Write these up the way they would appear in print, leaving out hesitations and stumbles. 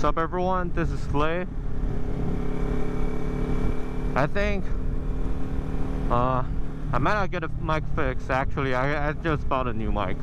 up everyone, this is Clay. I think I might not get a mic fix. Actually, I just bought a new mic.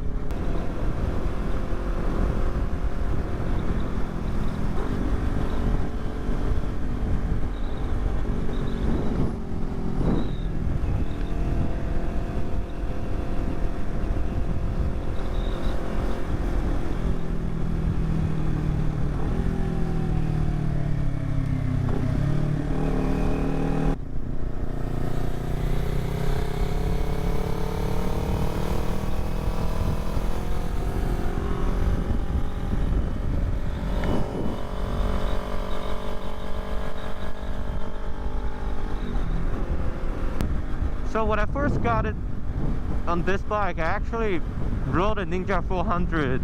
So when I first got it on this bike, I actually rode a Ninja 400.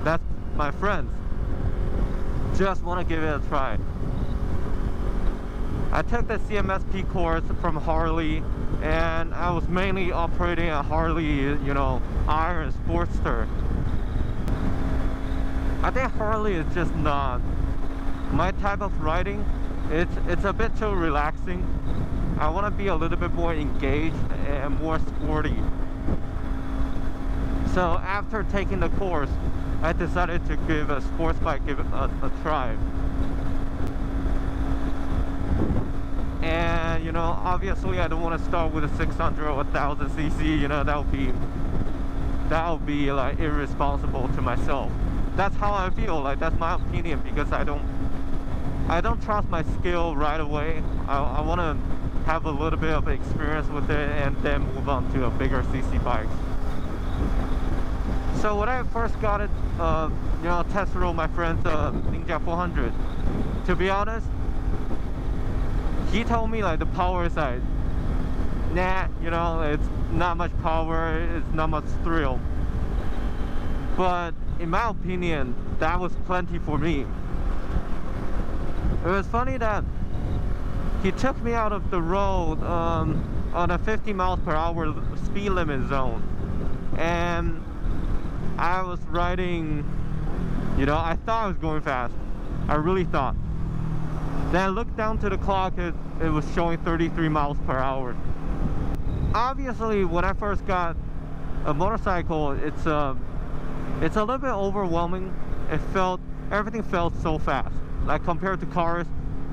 That's my friend's. Just want to give it a try. I took the CMSP course from Harley, and I was mainly operating a Harley, you know, Iron Sportster. I think Harley is just not my type of riding. It's a bit too relaxing. I want to be a little bit more engaged and more sporty. So after taking the course, I decided to give a sports bike a try. And you know, obviously I don't want to start with a 600 or 1000 cc. You know, that would be like irresponsible to myself. That's how I feel. Like, that's my opinion, because I don't trust my skill right away. I want to have a little bit of experience with it and then move on to a bigger cc bike. So when I first got it, you know, test rode my friend's Ninja 400. To be honest, he told me like the power is like, nah, you know, it's not much power, it's not much thrill. But in my opinion, that was plenty for me. It was funny that he took me out of the road on a 50 miles per hour speed limit zone, and I was riding, you know, I thought I was going fast. I really thought. Then I looked down to the clock, it was showing 33 miles per hour. Obviously, when I first got a motorcycle, it's a little bit overwhelming. Everything felt so fast. Like, compared to cars,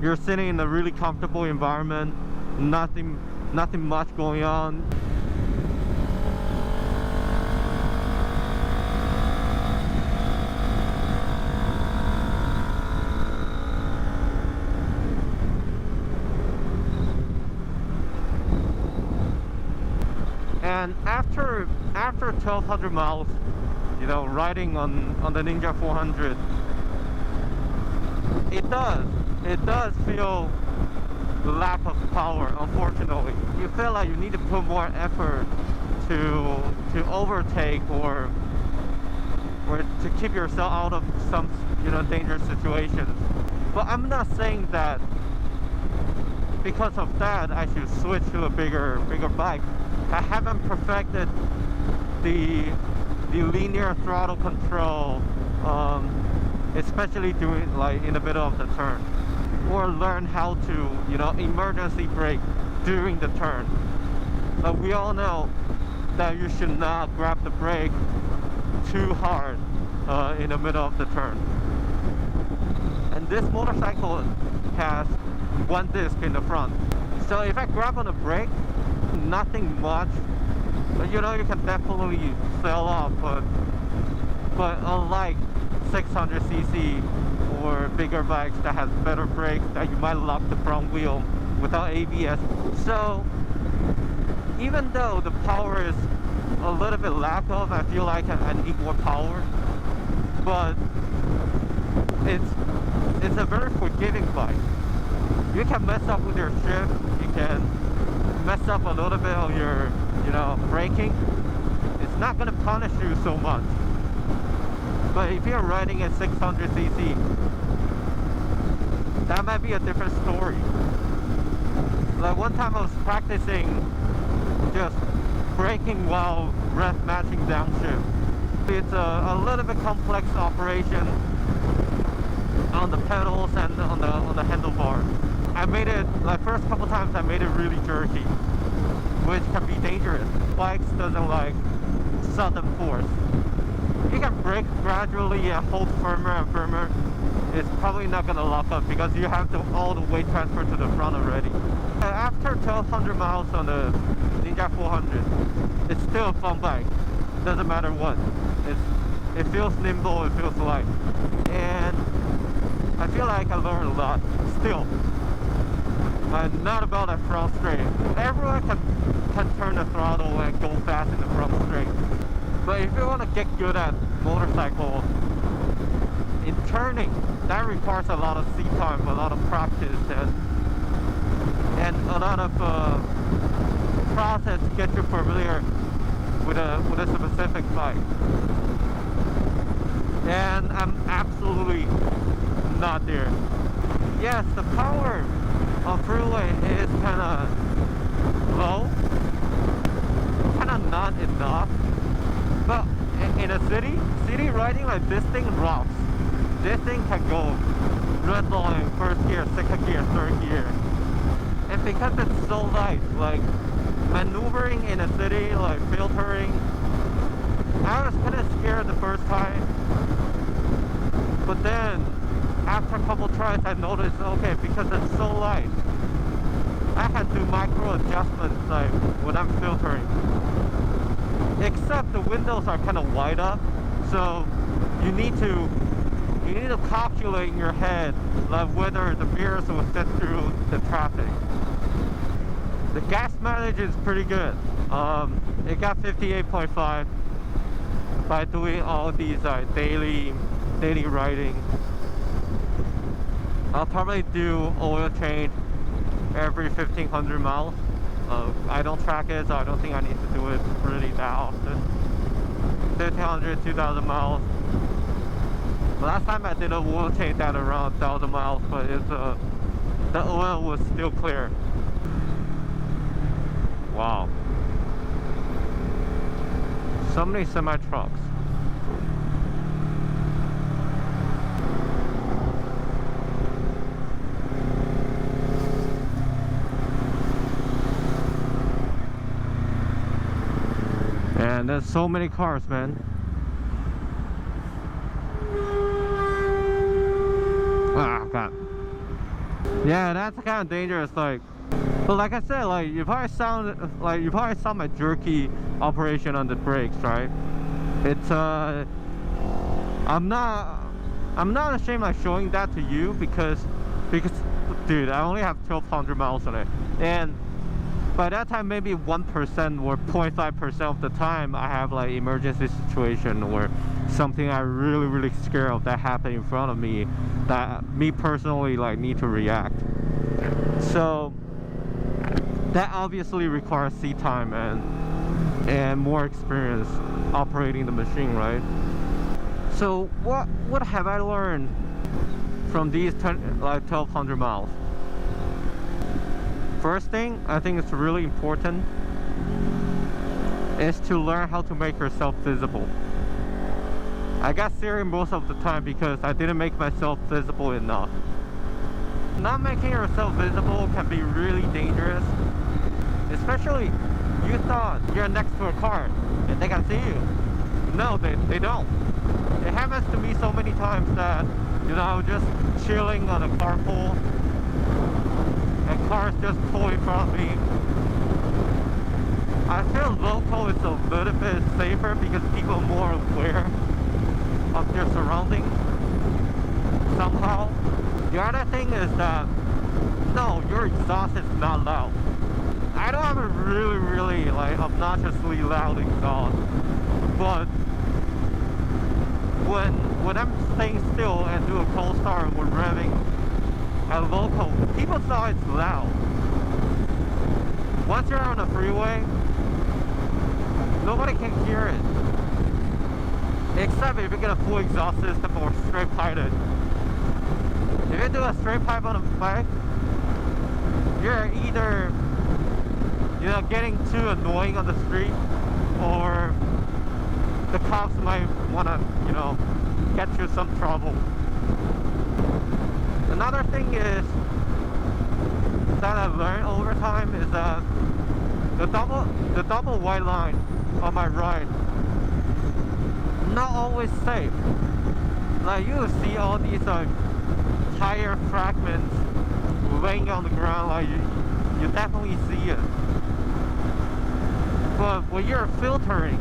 you're sitting in a really comfortable environment, nothing much going on. And after 1200 miles, you know, riding on the Ninja 400, it does feel the lack of power, unfortunately. You feel like you need to put more effort to overtake or to keep yourself out of some, you know, dangerous situations. But I'm not saying that because of that I should switch to a bigger bike. I haven't perfected the linear throttle control, especially doing like in the middle of the turn, or learn how to, you know, emergency brake during the turn. But we all know that you should not grab the brake too hard in the middle of the turn. And this motorcycle has one disc in the front, so if I grab on the brake, nothing much, but you know, you can definitely fell off. But unlike 600cc or bigger bikes that has better brakes, that you might lock the front wheel without ABS. So even though the power is a little bit lack of, I feel like I need more power, but it's a very forgiving bike. You can mess up with your shift, you can mess up a little bit on your, you know, braking. It's not going to punish you so much. But if you're riding at 600cc, that might be a different story. Like, one time I was practicing just braking while rev matching downshift. It's a little bit complex operation. on the pedals and on the handlebar. I made it, like first couple times I made it really jerky, which can be dangerous. Bikes doesn't like sudden force. You can brake gradually and hold firmer and firmer. It's probably not gonna lock up because you have all the weight transfer to the front already. After 1200 miles on the Ninja 400, it's still a fun bike. Doesn't matter what. It feels nimble, it feels light. And I feel like I learned a lot still. Not about that front straight. Everyone can turn the throttle and go fast in the front straight. But if you want to get good at motorcycle, in turning, that requires a lot of seat time, a lot of practice, and a lot of process to get you familiar with a specific bike. And I'm absolutely not there. Yes, the power on freeway is kind of low, kind of not enough. But in a city riding, like this thing rocks. This thing can go red line, first gear, second gear, third gear. And because it's so light, like maneuvering in a city, like filtering, I was kind of scared the first time. But then, after a couple tries, I noticed, okay, because it's so light, I had to do micro adjustments like when I'm filtering. Except the windows are kind of wide up, so you need to calculate in your head like whether the mirrors will fit through the traffic. The gas mileage is pretty good. It got 58.5 by doing all these daily riding. I'll probably do oil change every 1500 miles. I don't track it, so I don't think I need to do it really that often. 1500, 2000 miles. Last time I did a oil change at around 1000 miles, but the oil was still clear. Wow. So many semi-trucks. And there's so many cars, man. Ah, God. Yeah, that's kind of dangerous. Like, but like I said, like you probably saw my jerky operation on the brakes, right? It's I'm not ashamed of showing that to you because dude, I only have 1200 miles on it, and by that time maybe 1% or 0.5% of the time I have like emergency situation or something I really scared of that happened in front of me that me personally like need to react. So that obviously requires seat time and more experience operating the machine, right? So what have I learned from these 1200 miles? First thing I think is really important is to learn how to make yourself visible. I got serious most of the time because I didn't make myself visible enough. Not making yourself visible can be really dangerous, especially you thought you're next to a car and they can see you. No, they don't. It happens to me so many times that, you know, I was just chilling on a carpool and cars just pull in front of me. I feel local is a little bit safer because people are more aware of their surroundings somehow. The other thing is that, no, your exhaust is not loud. I don't have a really like obnoxiously loud exhaust, but when I'm staying still and do a cold start and we're revving at local, people thought it's loud. Once you're on the freeway, nobody can hear it. Except if you get a full exhaust system or straight piped. If you do a straight pipe on a bike, you're either, you know, getting too annoying on the street, or the cops might want to, you know, get you some trouble. Another thing is that I've learned over time is that the double white line on my right, not always safe. Like you see all these tire fragments laying on the ground, like you definitely see it. But when you're filtering,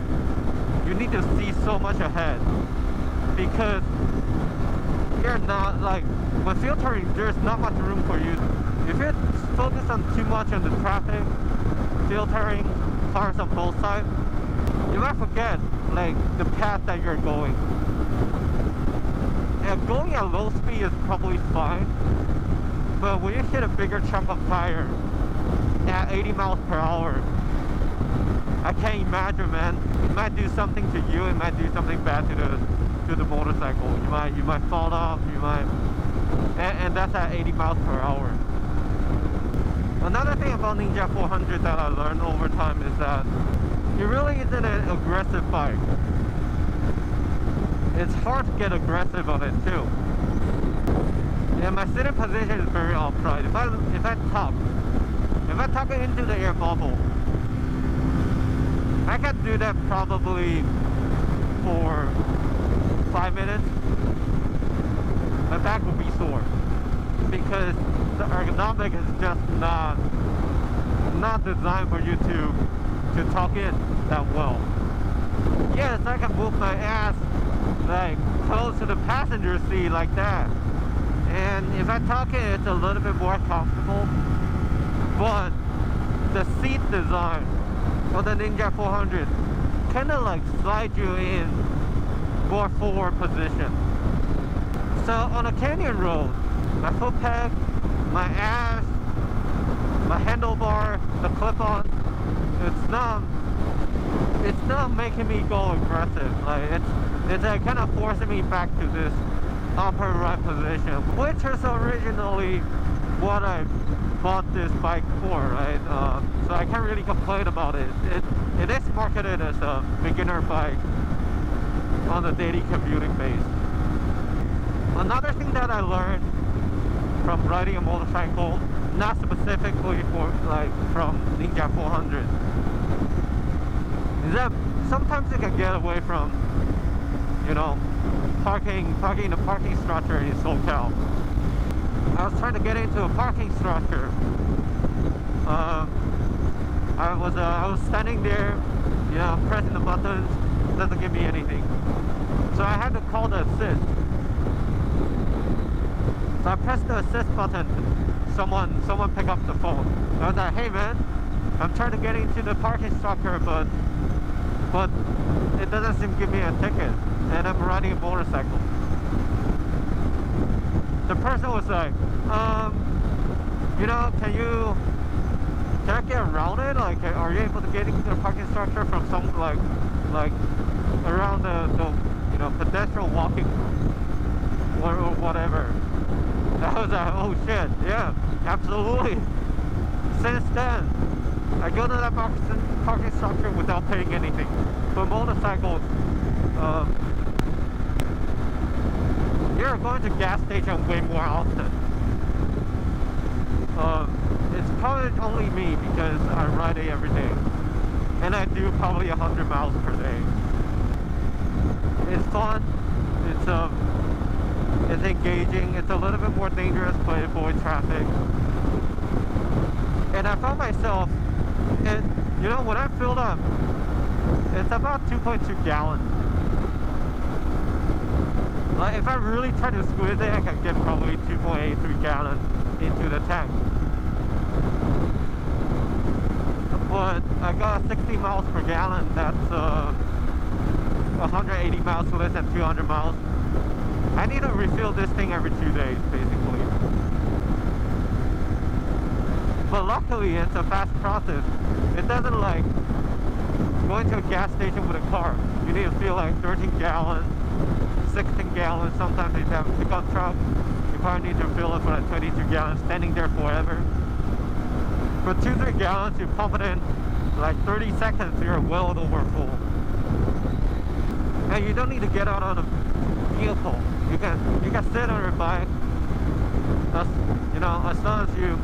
you need to see so much ahead, because you're not like, when filtering, there's not much room for you. If you focus on too much on the traffic, filtering, cars on both sides, you might forget like the path that you're going. And going at low speed is probably fine, but when you hit a bigger chunk of tire at 80 miles per hour, I can't imagine, man. It might do something to you. It might do something bad to the motorcycle. You might fall off. And that's at 80 miles per hour. Another thing about Ninja 400 that I learned over time is that it really isn't an aggressive bike. It's hard to get aggressive on it too. And my sitting position is very upright. If I tuck it into the air bubble, I can do that probably for 5 minutes. My back will be sore because the ergonomic is just not designed for you to tuck in that well. Yes, I can move my ass like close to the passenger seat like that, and if I tuck it, it's a little bit more comfortable. But the seat design of the Ninja 400 kind of like slide you in more forward position. So on a canyon road, my foot peg, my ass, my handlebar, the clip-on, it's not making me go aggressive. Like it's kind of forcing me back to this upper right position, which is originally what I bought this bike for, right? So I can't really complain about it. It is marketed as a beginner bike on a daily commuting base. Another thing that I learned from riding a motorcycle, not specifically from Ninja 400, is that sometimes you can get away from, parking in a parking structure in SoCal. I was trying to get into a parking structure. I was standing there, pressing the buttons, doesn't give me anything. So I had to call the assist. So I pressed the assist button. Someone picked up the phone. I was like, hey man, I'm trying to get into the parking structure, but it doesn't seem to give me a ticket, and I'm riding a motorcycle. The person was like, can I get around it? Like, are you able to get into the parking structure from some like around the pedestrian walking or whatever? I was like, oh shit, yeah, absolutely. Since then, I go to that parking structure without paying anything. For motorcycles, you're going to gas station way more often. It's probably only me because I ride it every day, and I do probably 100 miles per day. It's fun. It's engaging. It's a little bit more dangerous, but it avoids traffic. And I found myself, when I filled up, it's about 2.2 gallons. Like if I really try to squeeze it, I can get probably 2.83 gallons into the tank. But I got 60 miles per gallon. That's 180 miles less than 200 miles. I need to refill this thing every 2 days, basically. But luckily, it's a fast process. It doesn't like going to a gas station with a car. You need to fill like 13 gallons, 16 gallons. Sometimes if you have a pickup truck, you probably need to fill it for like 22 gallons, standing there forever. For 2-3 gallons, you pump it in like 30 seconds, you're well over full. And you don't need to get out of the vehicle. You can sit on your bike, That's, you know, as long as you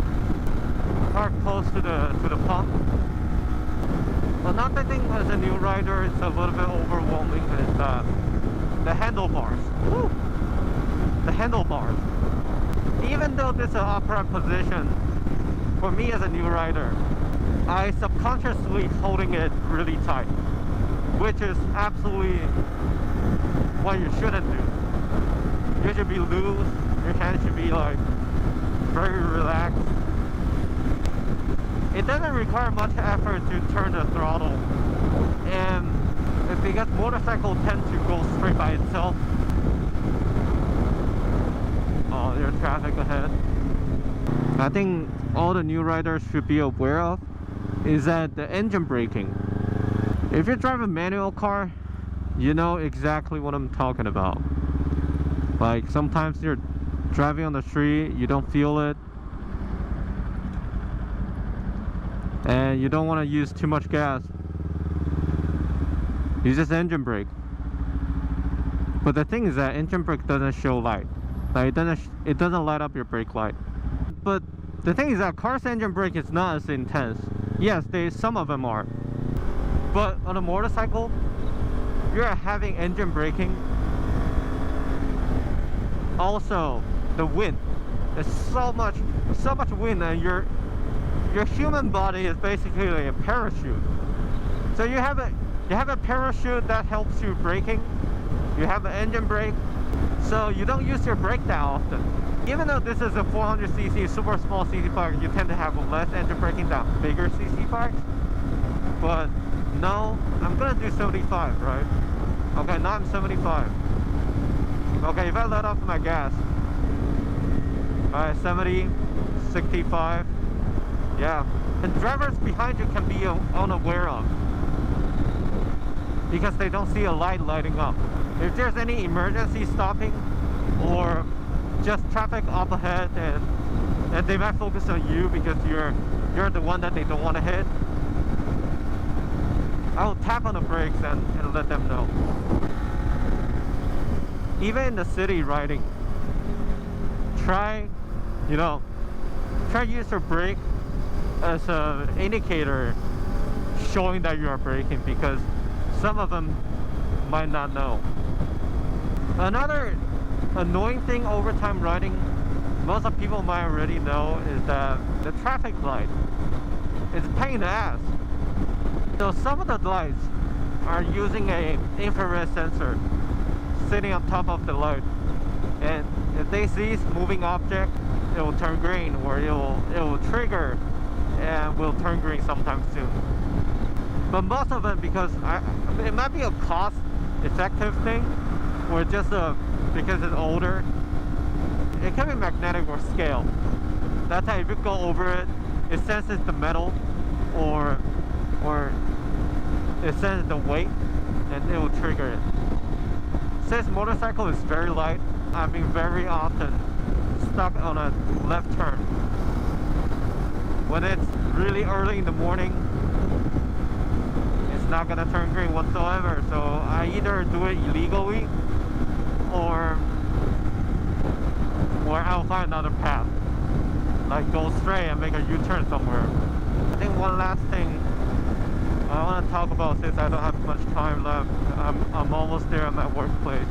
park close to the pump. Another thing as a new rider, it's a little bit overwhelming is the handlebars. Woo! The handlebars. Even though this is an upright position, for me as a new rider, I subconsciously holding it really tight, which is absolutely what you shouldn't do. You should be loose, your hands should be like very relaxed. It doesn't require much effort to turn the throttle, and it's because motorcycles tend to go straight by itself. Oh, there's traffic ahead. I think all the new riders should be aware of is that the engine braking. If you drive a manual car, you know exactly what I'm talking about. Like sometimes you're driving on the street, you don't feel it, and you don't want to use too much gas. You just engine brake. But the thing is that engine brake doesn't show light. Like it doesn't light up your brake light. But the thing is that car's engine brake is not as intense. Yes, some of them are. But on a motorcycle, you're having engine braking. Also, the wind. There's so much wind, and your human body is basically like a parachute. So you have a parachute that helps you braking. You have an engine brake, so you don't use your brake that often. Even though this is a 400cc super small cc bike, you tend to have less engine braking than bigger cc bikes. But no, I'm gonna do 75, right? Okay, now I'm 75. Okay, if I let off my gas, alright, 70, 65. Yeah, and drivers behind you can be unaware of because they don't see a light lighting up. If there's any emergency stopping or just traffic up ahead, and they might focus on you because you're the one that they don't want to hit, I will tap on the brakes and let them know. Even in the city riding, try use your brake as an indicator showing that you are braking, because some of them might not know. Another annoying thing over time riding, most of people might already know, is that the traffic light is a pain in the ass. So some of the lights are using a infrared sensor sitting on top of the light, and if they see moving object, it will turn green, or it will trigger and will turn green sometime soon. But most of them, because it might be a cost effective thing, or just because it's older, it can be magnetic or scale. That's how if you go over it, it senses the metal or it senses the weight, and it will trigger it. Since motorcycle is very light, I've been very often stuck on a left turn. When it's really early in the morning, it's not gonna turn green whatsoever. So I either do it illegally or I'll find another path, like go straight and make a U-turn somewhere. I think one last thing I want to talk about, since I don't have much time left, I'm almost there at my workplace,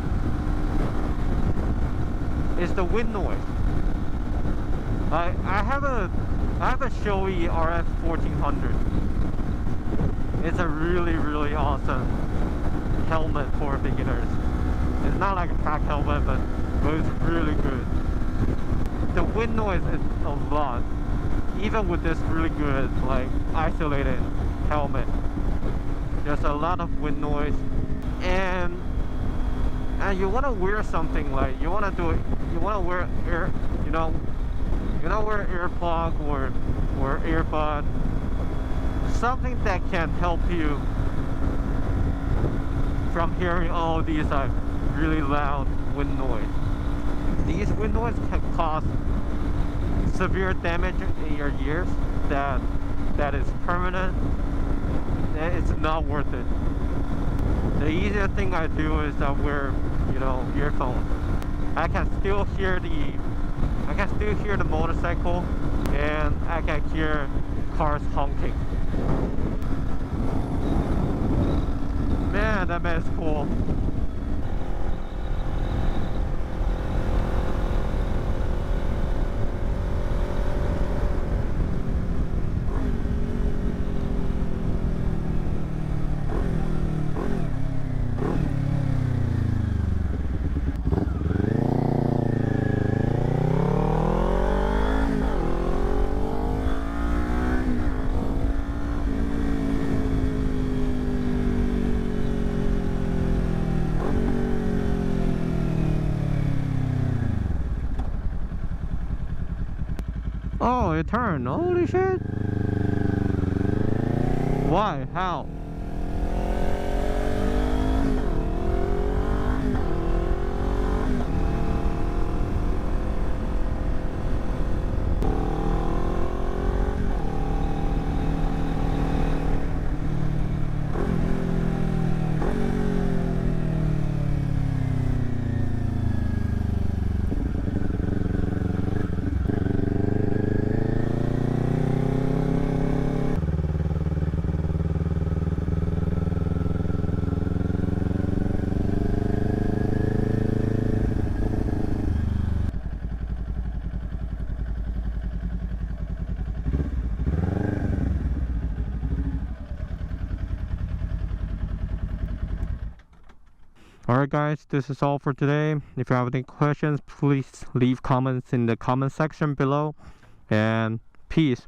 is the wind noise. I have a Shoei RF 1400. It's a really awesome helmet for beginners. It's not like a track helmet, but it's really good. The wind noise is a lot, even with this really good like isolated helmet. There's a lot of wind noise, and you want to wear something, like you want to wear ear, wear earplug or earbud, something that can help you from hearing all these like really loud wind noise. These wind noise can cause severe damage in your ears that is permanent. It's not worth it. The easiest thing I do is I wear, earphones. I can still hear I can still hear the motorcycle, and I can hear cars honking. Man, that man is cool. Oh, it turned. Holy shit. Why? How? Alright guys, this is all for today. If you have any questions, please leave comments in the comment section below. And peace.